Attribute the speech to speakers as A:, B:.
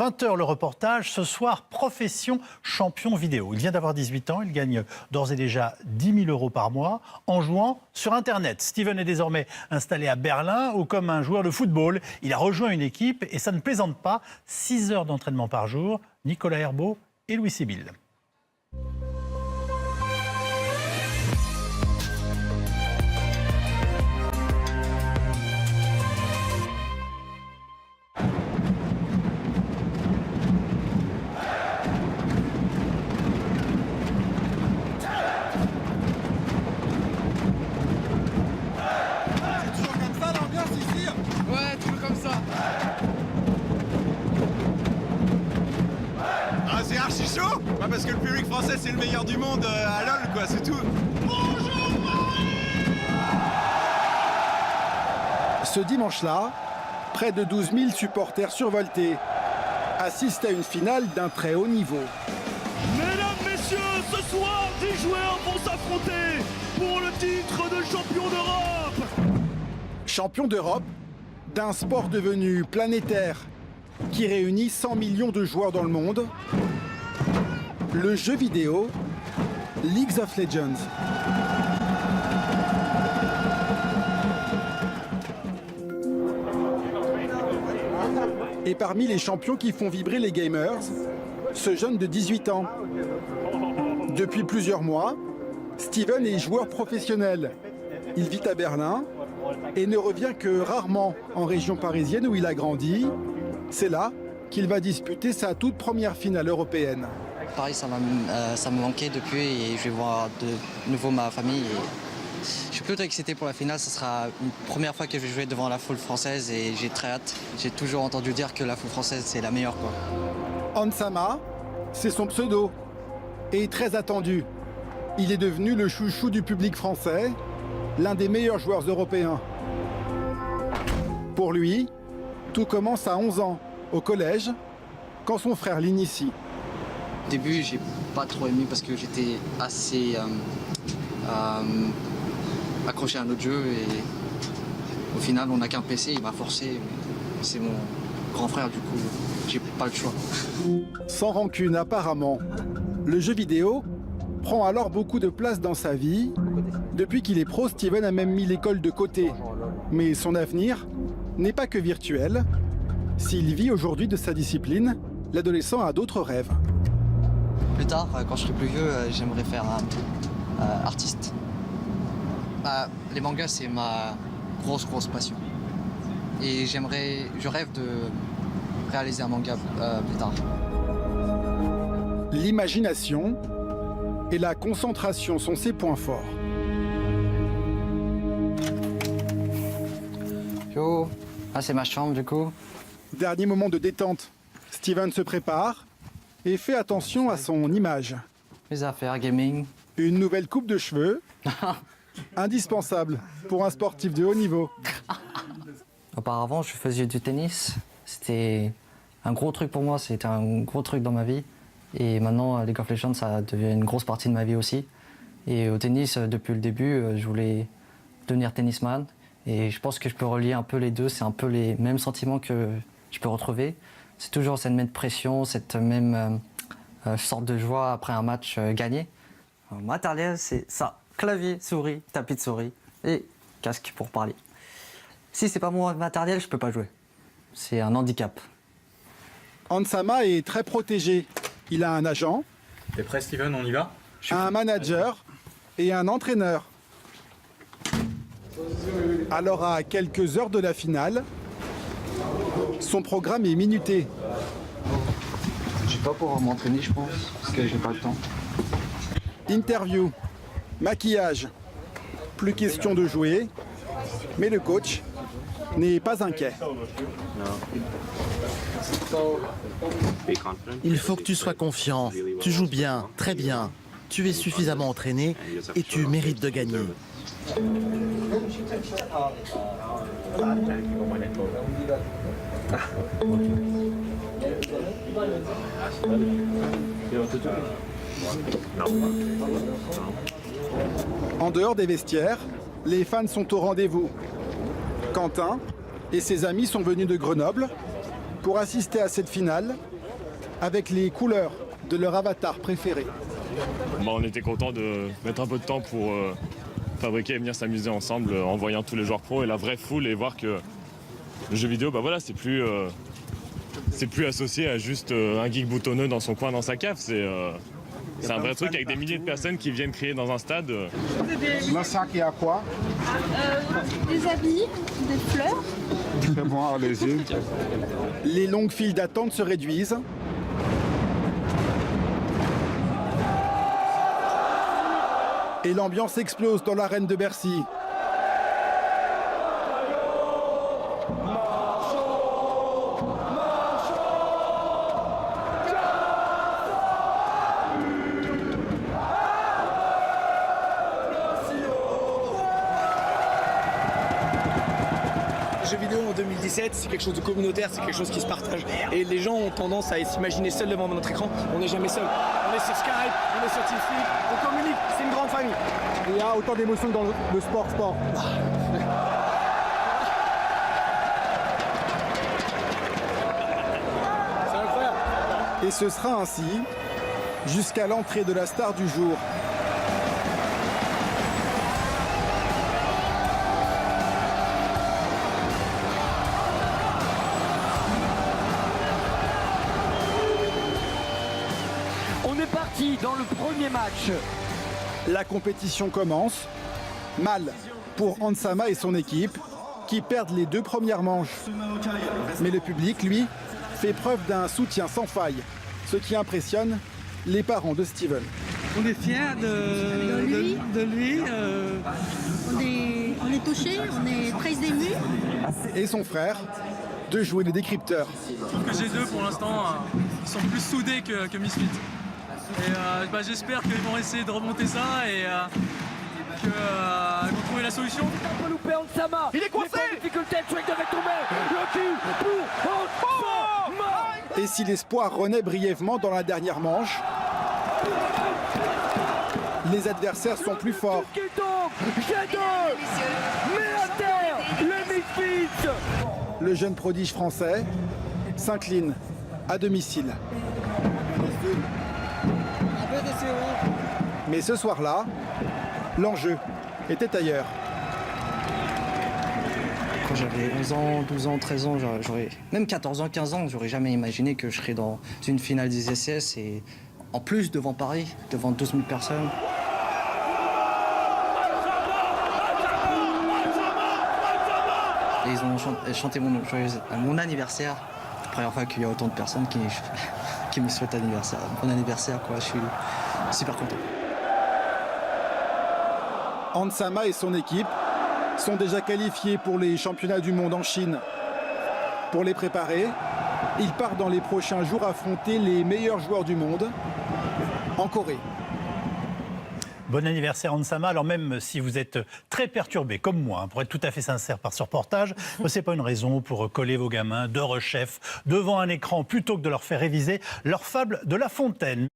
A: 20 h le reportage. Ce soir, profession champion vidéo. Il vient d'avoir 18 ans. Il gagne d'ores et déjà 10 000 € par mois en jouant sur Internet. Steven est désormais installé à Berlin où, comme un joueur de football, il a rejoint une équipe et ça ne plaisante pas. 6 heures d'entraînement par jour. Nicolas Herbeau et Louis Sibyl.
B: C'est archi chaud, parce que le public français c'est le meilleur du monde à LOL quoi, c'est tout.
C: Ce dimanche-là, près de 12 000 supporters survoltés assistent à une finale d'un très haut niveau.
D: Mesdames, messieurs, ce soir, 10 joueurs vont s'affronter pour le titre de champion d'Europe.
C: Champion d'Europe d'un sport devenu planétaire qui réunit 100 millions de joueurs dans le monde. Le jeu vidéo League of Legends. Et parmi les champions qui font vibrer les gamers, ce jeune de 18 ans. Depuis plusieurs mois, Steven est joueur professionnel. Il vit à Berlin et ne revient que rarement en région parisienne où il a grandi. C'est là qu'il va disputer sa toute première finale européenne.
E: Paris, ça me manquait depuis et je vais voir de nouveau ma famille. Et je suis plutôt excité pour la finale. Ce sera une première fois que je vais jouer devant la foule française et j'ai très hâte. J'ai toujours entendu dire que la foule française, c'est la meilleure, quoi.
C: Hansama, c'est son pseudo et très attendu. Il est devenu le chouchou du public français, l'un des meilleurs joueurs européens. Pour lui, tout commence à 11 ans, au collège, quand son frère l'initie.
E: Au début, j'ai pas trop aimé parce que j'étais assez accroché à notre jeu et au final, on n'a qu'un PC, il m'a forcé. C'est mon grand frère, du coup, j'ai pas le choix.
C: Sans rancune, apparemment, le jeu vidéo prend alors beaucoup de place dans sa vie. Depuis qu'il est pro, Steven a même mis l'école de côté. Mais son avenir n'est pas que virtuel. S'il vit aujourd'hui de sa discipline, l'adolescent a d'autres rêves.
E: Plus tard, quand je serai plus vieux, j'aimerais faire artiste. Les mangas, c'est ma grosse passion. Et je rêve de réaliser un manga plus tard.
C: L'imagination et la concentration sont ses points forts.
E: Yo, c'est ma chambre du coup.
C: Dernier moment de détente, Steven se prépare et fait attention à son image.
E: Mes affaires, gaming.
C: Une nouvelle coupe de cheveux, indispensable pour un sportif de haut niveau.
E: Auparavant, je faisais du tennis. C'était un gros truc pour moi, c'était un gros truc dans ma vie. Et maintenant, League of Legends, ça devient une grosse partie de ma vie aussi. Et au tennis, depuis le début, je voulais devenir tennisman. Et je pense que je peux relier un peu les deux. C'est un peu les mêmes sentiments que je peux retrouver. C'est toujours cette même pression, cette même sorte de joie après un match gagné. Matériel, c'est ça. Clavier, souris, tapis de souris et casque pour parler. Si c'est pas mon matériel, je peux pas jouer. C'est un handicap.
C: Hansama est très protégé. Il a un agent.
F: T'es prêt, Steven, on y va?
C: Un manager et un entraîneur. Alors à quelques heures de la finale, son programme est minuté.
E: Je vais pas pouvoir m'entraîner, je pense, parce que j'ai pas le temps.
C: Interview, maquillage, plus question de jouer, mais le coach n'est pas inquiet.
G: Il faut que tu sois confiant, tu joues bien, très bien, tu es suffisamment entraîné et tu mérites de gagner.
C: En dehors des vestiaires, les fans sont au rendez-vous. Quentin et ses amis sont venus de Grenoble pour assister à cette finale avec les couleurs de leur avatar préféré.
H: On était content de mettre un peu de temps pour fabriquer et venir s'amuser ensemble en voyant tous les joueurs pros et la vraie foule et voir que le jeu vidéo, c'est plus associé à juste un geek boutonneux dans son coin, dans sa cave. C'est un vrai truc avec des milliers de personnes qui viennent crier dans un stade.
C: Là, ça qui a quoi?
I: Des habits, des fleurs.
C: Très bon, allez-y. Les longues files d'attente se réduisent. Et l'ambiance explose dans l'arène de Bercy.
J: Le jeu vidéo en 2017, c'est quelque chose de communautaire, c'est quelque chose qui se partage. Et les gens ont tendance à s'imaginer seuls devant notre écran. On n'est jamais seul. On est sur Skype, on est sur TeamSpeak, on communique, c'est une grande famille.
C: Il y a autant d'émotions dans le sport.
J: C'est incroyable.
C: Et ce sera ainsi jusqu'à l'entrée de la star du jour.
D: On est parti dans le premier match.
C: La compétition commence. Mal pour Hansama et son équipe qui perdent les 2 premières manches. Mais le public, lui, fait preuve d'un soutien sans faille, ce qui impressionne les parents de Steven.
K: On est fiers de lui.
I: On est touchés, on est très émus.
C: Et son frère, de jouer les décrypteurs.
K: Je trouve que G2 pour l'instant ils sont plus soudés que Misfit. Et j'espère qu'ils vont essayer de remonter ça et qu'ils vont trouver la solution.
D: On peut louper Hansama. Il est coincé. Difficulté, Shrek devait tomber. Le cul pour Hansama.
C: Et si l'espoir renaît brièvement dans la dernière manche, les adversaires sont plus forts.
D: Qui tombe. G2. Mais à terre, les Misfits.
C: Le jeune prodige français s'incline à domicile. Mais ce soir-là, l'enjeu était ailleurs.
E: Quand j'avais 11 ans, 12 ans, 13 ans, j'aurais même 14 ans, 15 ans, j'aurais jamais imaginé que je serais dans une finale des SCS et en plus devant Paris, devant 12 000 personnes. Et ils ont chanté mon anniversaire. La première fois qu'il y a autant de personnes qui me souhaitent anniversaire. Bon anniversaire, quoi. Je suis super content.
C: Hansama et son équipe sont déjà qualifiés pour les championnats du monde en Chine. Pour les préparer, ils partent dans les prochains jours affronter les meilleurs joueurs du monde en Corée.
A: Bon anniversaire Hansama. Alors même si vous êtes très perturbé, comme moi, pour être tout à fait sincère par ce reportage, ce n'est pas une raison pour coller vos gamins de rechef devant un écran plutôt que de leur faire réviser leur fable de La Fontaine.